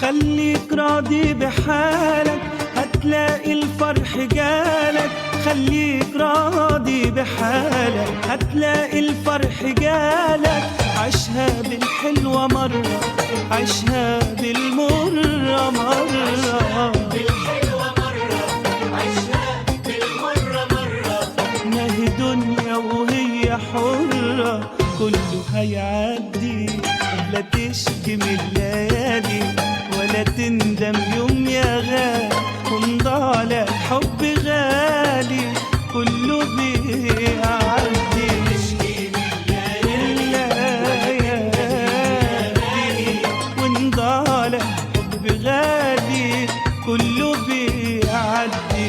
خليك راضي بحالك هتلاقي الفرح جالك. خليك راضي بحالك هتلاقي الفرح جالك. عيشها بالحلوة مرة، عيشها بالمرة مرة، بالحلوة مرة عيشها بالمرة مرة. ما هي دنيا وهي حرة كله هيعدي. لا تشكي من الليالي ولا تندم يوم يا غالي، ومضالع حب غالي كله بيعدي. تشكي من الليالي ونضالع حب غالي كله بيعدي.